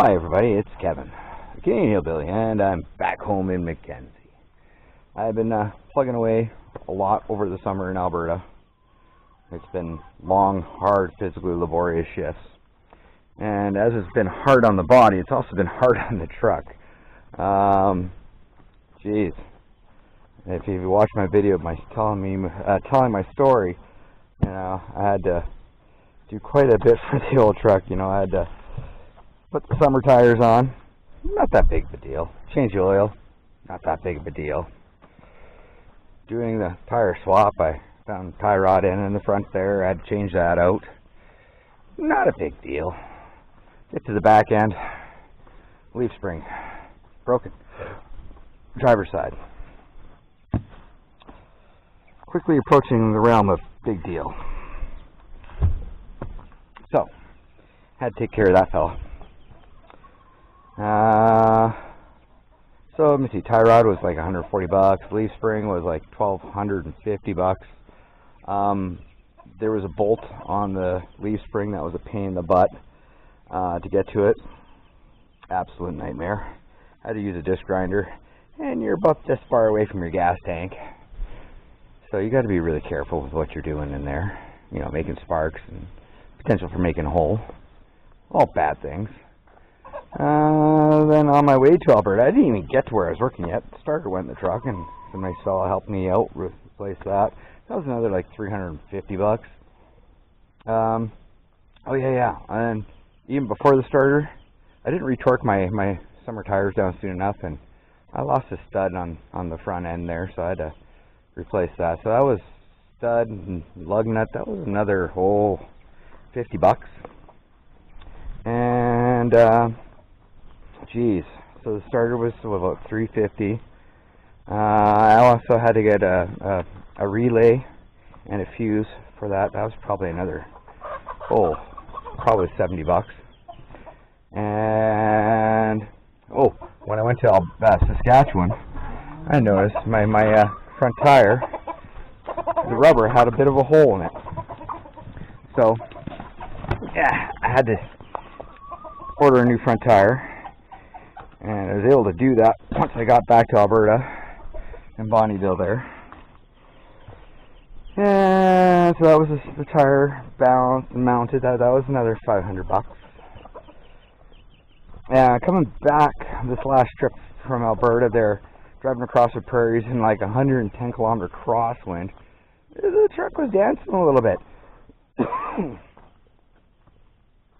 Hi everybody, it's Kevin, the Canadian Hillbilly, and I'm back home in Mackenzie. I've been plugging away a lot over the summer in Alberta. It's been long, hard, physically laborious shifts. And as it's been hard on the body, it's also been hard on the truck. Geez. If you watch my video of telling my story, I had to do quite a bit for the old truck. I had to put the summer tires on. Not that big of a deal. Change the oil. Not that big of a deal. Doing the tire swap, I found a tie rod in the front there. I had to change that out. Not a big deal. Get to the back end. Leaf spring broken. Driver's side. Quickly approaching the realm of big deal. So, had to take care of that fella. So let me see, tie rod was like $140, leaf spring was like $1,250. There was a bolt on the leaf spring that was a pain in the butt to get to it. Absolute nightmare. Had to use a disc grinder, and you're about this far away from your gas tank. So you got to be really careful with what you're doing in there. Making sparks and potential for making a hole. All bad things. Then on my way to Alberta, I didn't even get to where I was working yet. The starter went in the truck, and some nice fella helped me out, replace that. That was another like $350. Oh yeah. And even before the starter, I didn't retorque my summer tires down soon enough, and I lost a stud on the front end there, so I had to replace that. So that was stud and lug nut. That was another whole $50. And geez, so the starter was about $350. I also had to get a relay and a fuse for that. That was probably another probably $70. And when I went to Saskatchewan, I noticed my front tire, the rubber had a bit of a hole in it. So yeah, I had to order a new front tire, and I was able to do that once I got back to Alberta and Bonnyville there. And so that was the tire balanced and mounted. That was another $500. Coming back this last trip from Alberta there, driving across the prairies in like 110 kilometer crosswind, the truck was dancing a little bit.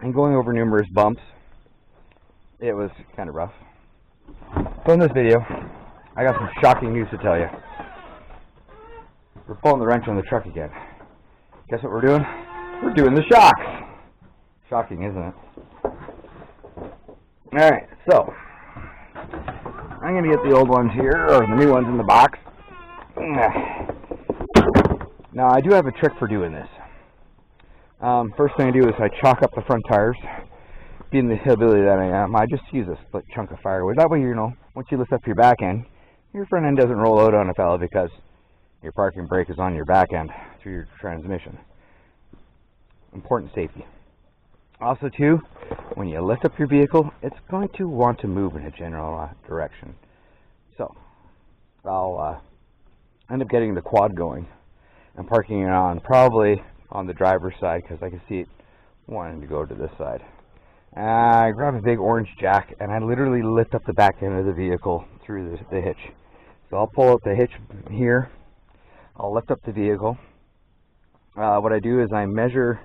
And going over numerous bumps. It was kind of rough. So in this video, I got some shocking news to tell you. We're pulling the wrench on the truck again. Guess what we're doing? We're doing the shocks. Shocking, isn't it? Alright, so I'm going to get the old ones here, or the new ones in the box. Now, I do have a trick for doing this. First thing I do is I chalk up the front tires. Being the hillbilly that I am, I just use a split chunk of firewood. That way, once you lift up your back end, your front end doesn't roll out on a fella because your parking brake is on your back end through your transmission. Important safety. Also, too, when you lift up your vehicle, it's going to want to move in a general direction. So, I'll end up getting the quad going and parking it probably on the driver's side because I can see it wanting to go to this side. I grab a big orange jack and I literally lift up the back end of the vehicle through the hitch. So I'll pull out the hitch here. I'll lift up the vehicle. What I do is I measure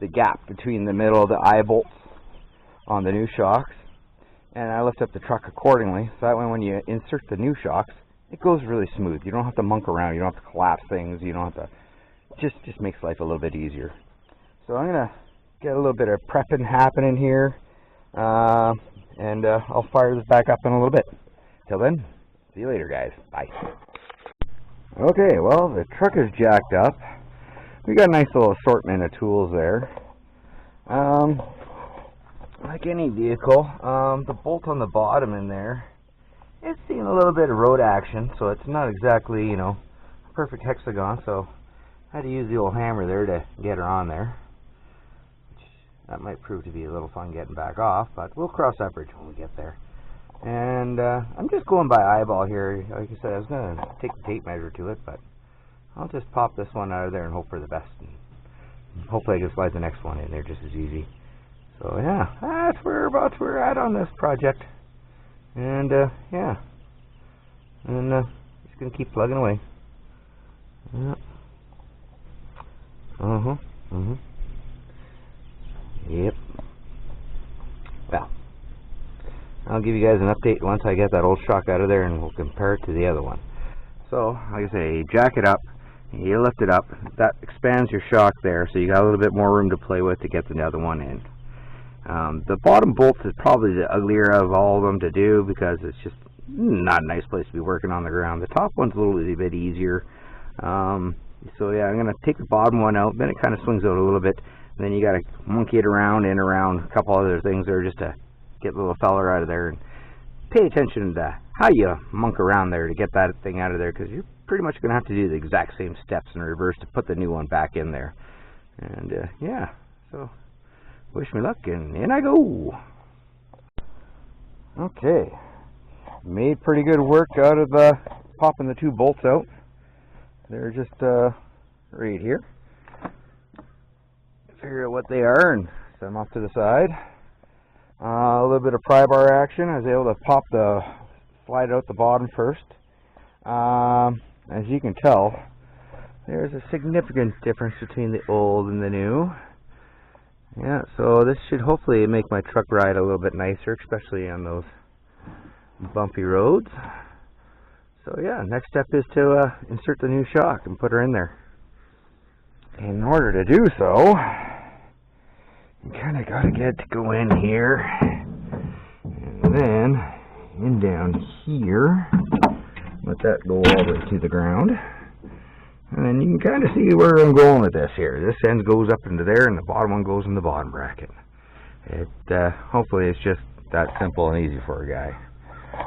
the gap between the middle of the eye bolts on the new shocks, and I lift up the truck accordingly. So that way, when you insert the new shocks, it goes really smooth. You don't have to monk around. You don't have to collapse things. You don't have to. Just makes life a little bit easier. So I'm gonna get a little bit of prepping happening here, and I'll fire this back up in a little bit. Till then, see you later, guys. Bye. Okay, well, the truck is jacked up. We got a nice little assortment of tools there. Like any vehicle, the bolt on the bottom in there, it's seen a little bit of road action, so it's not exactly, a perfect hexagon, so I had to use the old hammer there to get her on there. that might prove to be a little fun getting back off, but we'll cross that bridge when we get there. And I'm just going by eyeball here. Like I said, I was going to take the tape measure to it, but I'll just pop this one out of there and hope for the best. And hopefully I can slide the next one in there just as easy. So yeah, that's whereabouts we're at on this project. And yeah, and just going to keep plugging away. Yeah. Yep. Well, I'll give you guys an update once I get that old shock out of there, and we'll compare it to the other one. So, like I say, you jack it up, you lift it up, that expands your shock there, so you got a little bit more room to play with to get the other one in. The bottom bolts is probably the uglier of all of them to do, because it's just not a nice place to be working on the ground. The top one's a little bit easier. So yeah, I'm going to take the bottom one out, then it kind of swings out a little bit, and then you got to monkey it around and around a couple other things there just to get the little feller out of there. And pay attention to how you monk around there to get that thing out of there, because you're pretty much going to have to do the exact same steps in reverse to put the new one back in there. And yeah, so wish me luck, and in I go. Okay, made pretty good work out of popping the two bolts out. They're just right here. Figure out what they are and set them off to the side. A little bit of pry bar action. I was able to slide out the bottom first. As you can tell, there's a significant difference between the old and the new. Yeah, so this should hopefully make my truck ride a little bit nicer, especially on those bumpy roads. So yeah, next step is to insert the new shock and put her in there. In order to do so, you kind of got to get to go in here, and then in down here, let that go all the way to the ground, and then you can kind of see where I'm going with this here. This end goes up into there, and the bottom one goes in the bottom bracket. Hopefully it's just that simple and easy for a guy.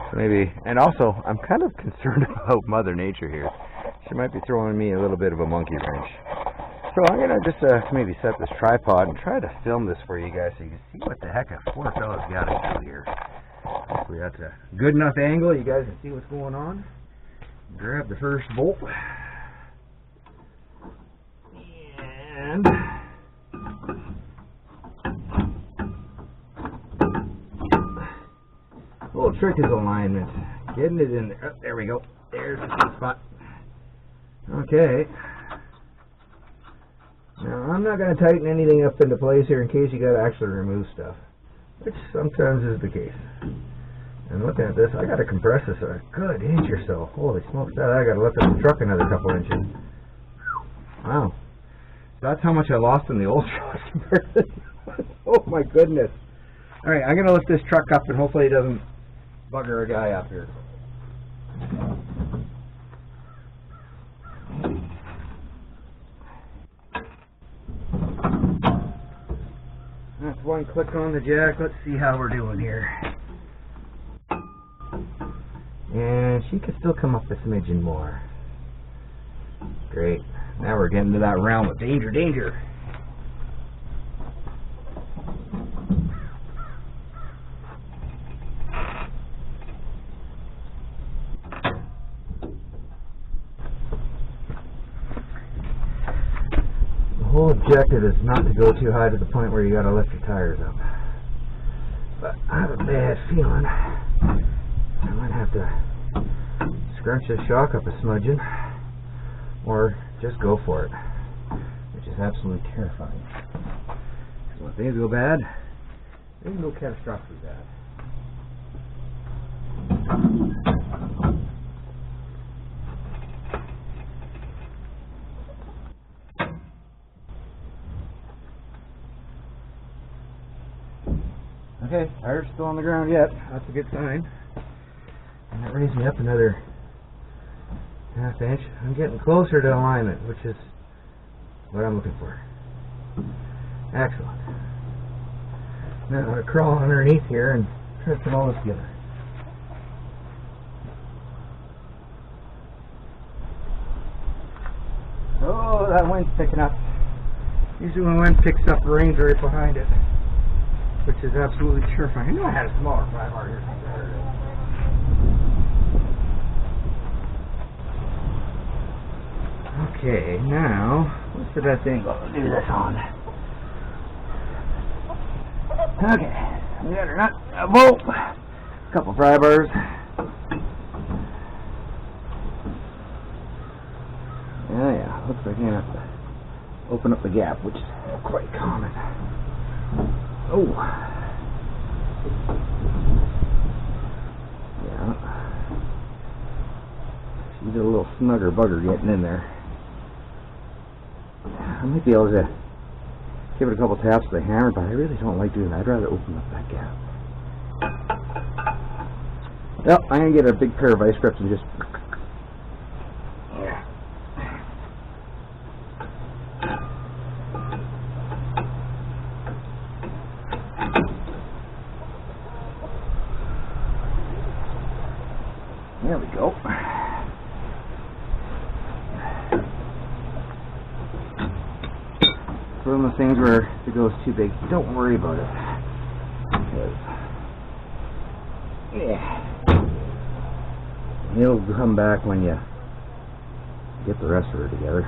So maybe, and also, I'm kind of concerned about Mother Nature here. She might be throwing me a little bit of a monkey wrench. So I'm going to just maybe set this tripod and try to film this for you guys so you can see what the heck a poor fella's got to do here. Hopefully that's a good enough angle. You guys can see what's going on. Grab the first bolt. And the little trick is alignment. Getting it in there. Oh, there we go. There's the sweet spot. Okay. Now, I'm not going to tighten anything up into place here in case you got to actually remove stuff, which sometimes is the case. And looking at this, I got to compress this a good inch or so. Holy smokes, I got to lift up the truck another couple inches. Wow. So that's how much I lost in the old truck. Oh my goodness. Alright, I'm going to lift this truck up and hopefully it doesn't bugger a guy up here. That's one click on the jack. Let's see how we're doing here. And she could still come up a smidgen more. Great. Now we're getting to that realm of danger, danger. The whole objective is not to go too high to the point where you got to lift your tires up. But I have a bad feeling I might have to scrunch this shock up a smudgen, or just go for it, which is absolutely terrifying. So when things go bad, they can go catastrophically bad. Okay, tires still on the ground yet. That's a good sign. And that raised me up another half inch. I'm getting closer to alignment, which is what I'm looking for. Excellent. Now I'm going to crawl underneath here and try to put all this together. Oh, that wind's picking up. Usually when wind picks up, the rain's right behind it. which is absolutely terrifying. I knew I had a smaller pry bar here somewhere. Okay, now, what's the best angle to do this on? Okay, we got our nut, a bolt, a couple pry bars. Oh yeah, looks like you have to open up the gap, which is quite common. Oh. Yeah. She's a little snugger bugger getting in there. I might be able to give it a couple taps with the hammer, but I really don't like doing that. I'd rather open up that gap. Well, I'm going to get a big pair of vice grips and just... Yeah. There we go. It's one of those things where if it goes too big, don't worry about it. Because, yeah, it'll come back when you get the rest of her together.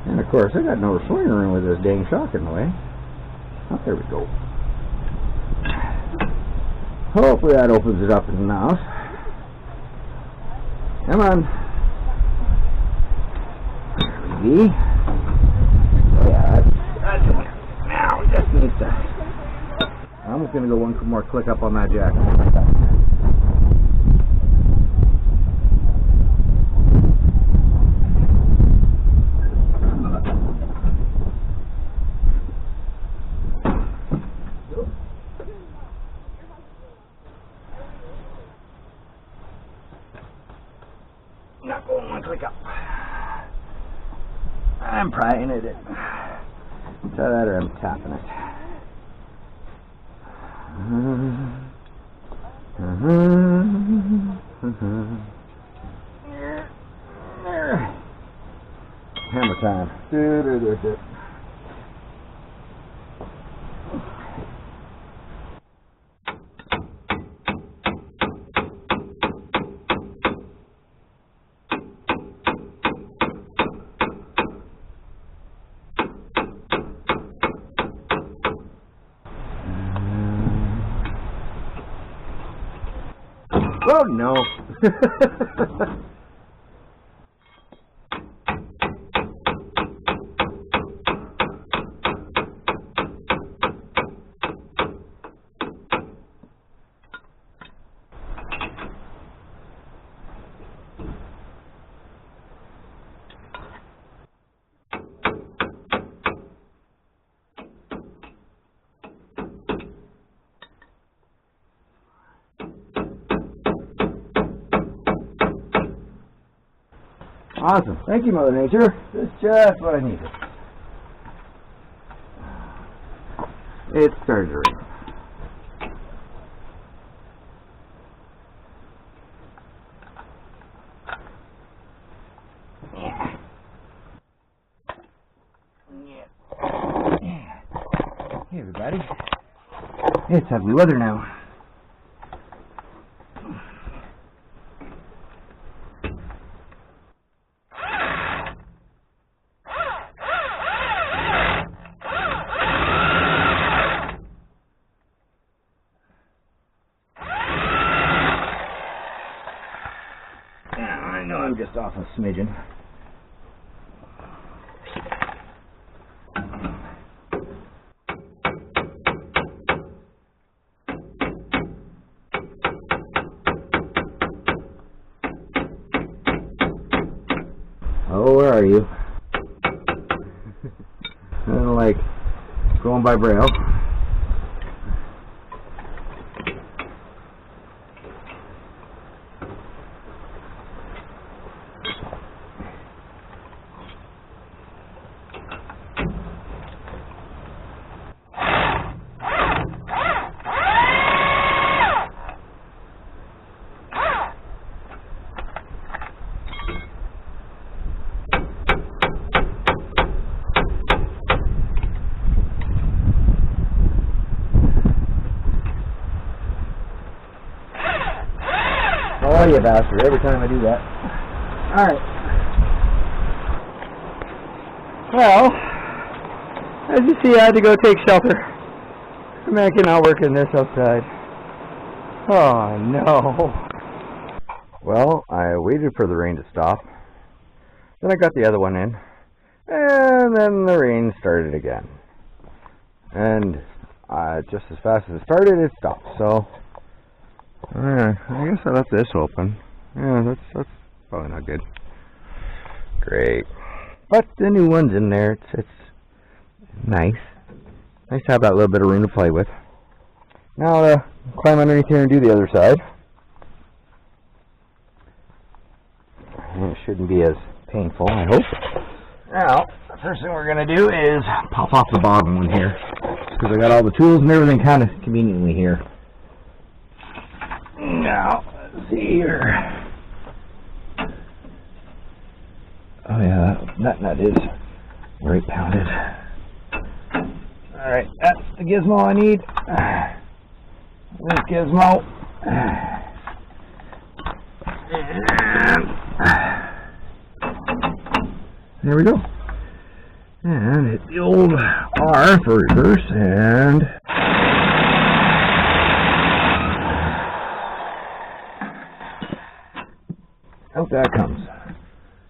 And of course, I got no swing room with this dang shock in the way. Oh, there we go. Hopefully that opens it up enough. Come on. There we go. Oh yeah, that's it. Now we just need to... I'm just going to go one more click up on that jack. Not going one click up. I'm prying at it. It's either that or I'm tapping it. Hammer time. Oh no. Awesome. Thank you, Mother Nature. That's just what I needed. It started to rain. Hey, everybody. It's lovely weather now. I know I'm just off a smidgen. Oh, where are you? I don't like going by braille. way faster every time I do that. Alright. Well, as you see, I had to go take shelter. Man, I cannot work in this outside. Oh no. Well, I waited for the rain to stop. Then I got the other one in. And then the rain started again. And just as fast as it started, it stopped. So, I guess I left this open. Yeah, that's probably not good. Great. But the new one's in there. It's nice. Nice to have that little bit of room to play with. Now climb underneath here and do the other side. And it shouldn't be as painful, I hope. Now, the first thing we're going to do is pop off the bottom one here. Because I got all the tools and everything kind of conveniently here. Now, let's see here. Oh yeah, that nut is right pounded. Alright, that's the gizmo I need. This gizmo. And there we go. And hit the old R for reverse and out that comes.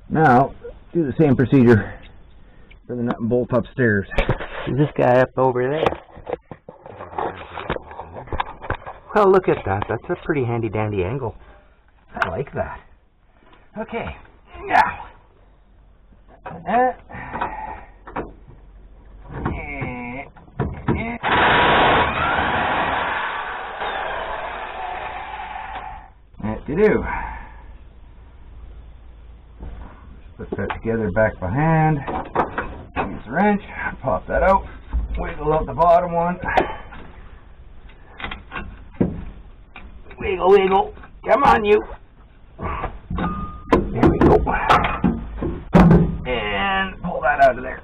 Now, do the same procedure for the nut and bolt upstairs. Is this guy up over there? Well, look at that. That's a pretty handy dandy angle. I like that. Okay, now. What to do? Put that together back by hand. Use the wrench, pop that out, wiggle out the bottom one. Wiggle, wiggle. Come on, you. There we go. And pull that out of there.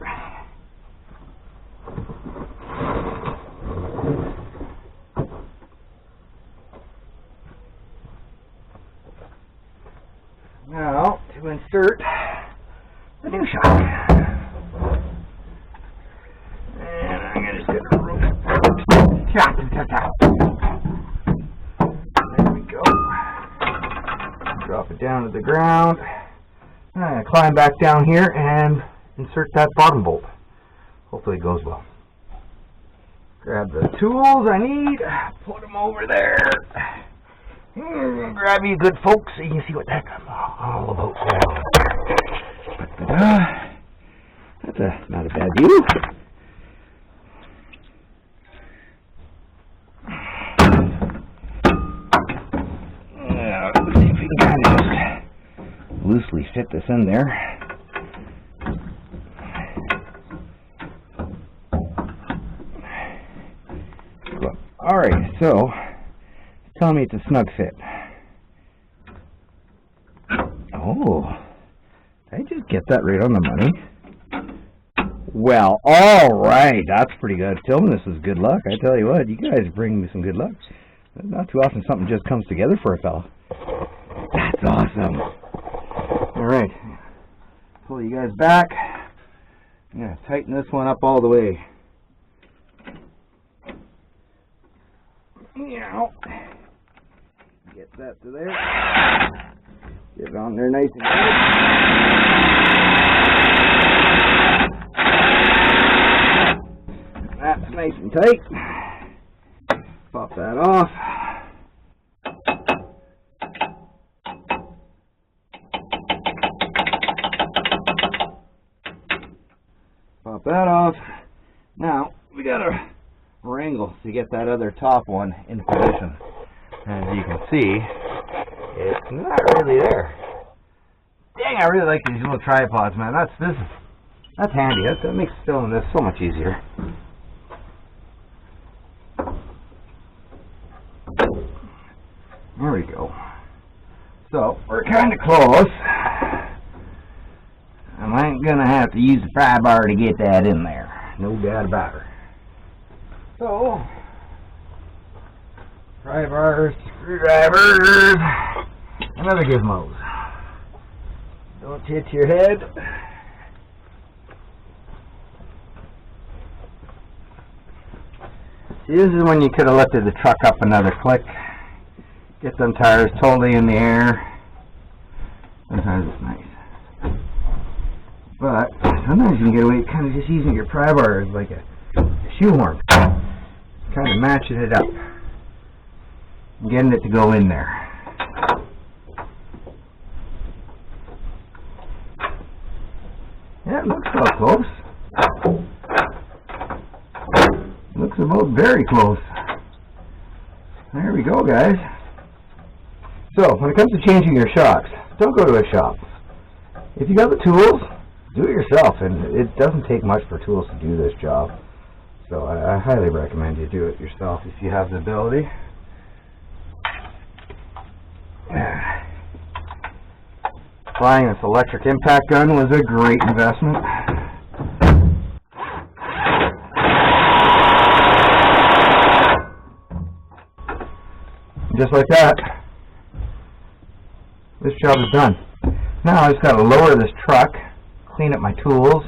Now, to insert the new shock. And I'm going to just get a rope. There we go. Drop it down to the ground. I'm going to climb back down here and insert that bottom bolt. Hopefully it goes well. Grab the tools I need, put them over there. Grab you good folks so you can see what that's all about now. That's not a bad view. Let's see if we can kind of just loosely fit this in there. Alright, so tell me it's a snug fit. Oh, did I just get that right on the money? Well, alright, that's pretty good. Tell me this is good luck. I tell you what, you guys bring me some good luck. Not too often something just comes together for a fella. That's awesome. Alright, pull you guys back. I'm going to tighten this one up all the way. Get that to there. Get it on there nice and good. That's nice and tight. Pop that off. Pop that off. Now we gotta wrangle to get that other top one in position. As you can see, it's not really there. Dang, I really like these little tripods, man. That's handy. That makes filming this so much easier. There we go. So we're kind of close. I ain't gonna have to use the pry bar to get that in there. No doubt about it. So, pry bars, screwdrivers, Another gizmos. Don't hit your head. See, this is when you could have lifted the truck up another click. Get them tires totally in the air. Sometimes it's nice. But sometimes you can get away kind of just using your pry bar as like a shoehorn. Kind of matching it up. Getting it to go in there. Yeah, it looks about close. Looks about very close. There we go, guys. So, when it comes to changing your shocks, don't go to a shop. If you got the tools, do it yourself, and it doesn't take much for tools to do this job. So I highly recommend you do it yourself if you have the ability. Buying this electric impact gun was a great investment. Just like that, this job is done. Now I just got to lower this truck, clean up my tools,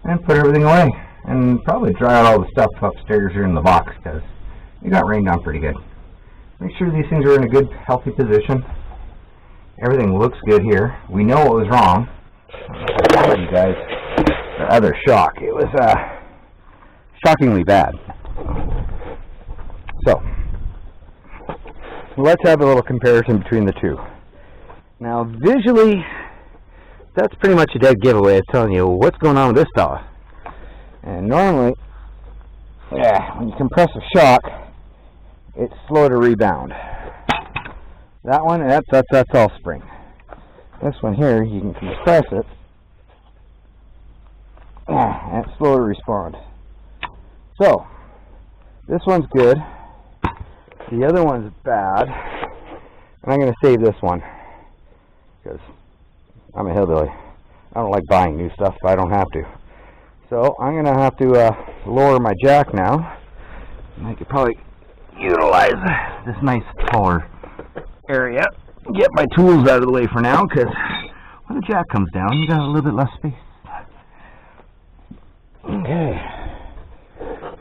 and put everything away. And probably dry out all the stuff upstairs here in the box, because it got rained on pretty good. Make sure these things are in a good, healthy position. Everything looks good here. We know what was wrong. I'll tell you guys the other shock. It was shockingly bad. So, let's have a little comparison between the two. Now, visually, that's pretty much a dead giveaway of telling you what's going on with this fella. And normally, when you compress a shock, it's slow to rebound. That one, that's all spring. This one here, you can compress it, and it's slow to respond. So, this one's good. The other one's bad. And I'm going to save this one, because I'm a hillbilly. I don't like buying new stuff if I don't have to. So I'm going to have to lower my jack now. And I could probably utilize this nice taller area. Get my tools out of the way for now, because when the jack comes down, you got a little bit less space. Okay.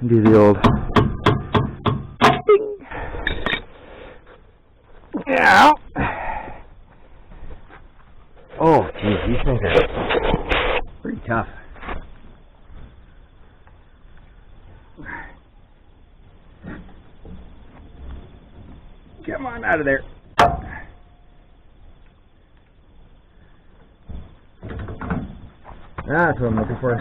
Do the old ding. Yeah. Oh, geez, these things are pretty tough. Come on out of there. That's what I'm looking for.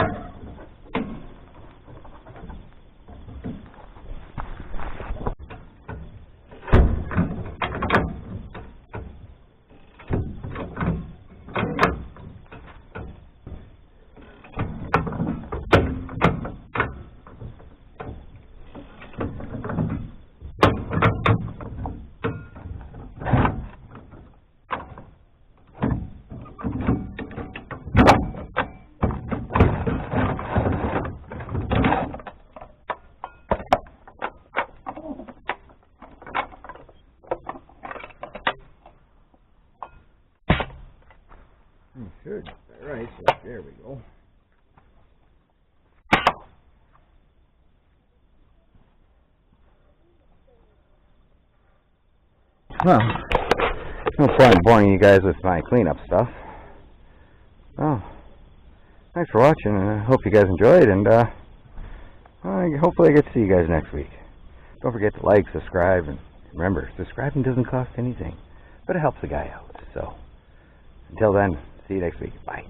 Should. Alright, so there we go. Well, no point in boring you guys with my cleanup stuff. Oh, thanks for watching, and I hope you guys enjoyed, and hopefully I get to see you guys next week. Don't forget to like, subscribe, and remember, subscribing doesn't cost anything, but it helps the guy out. So, until then, see you next week. Bye.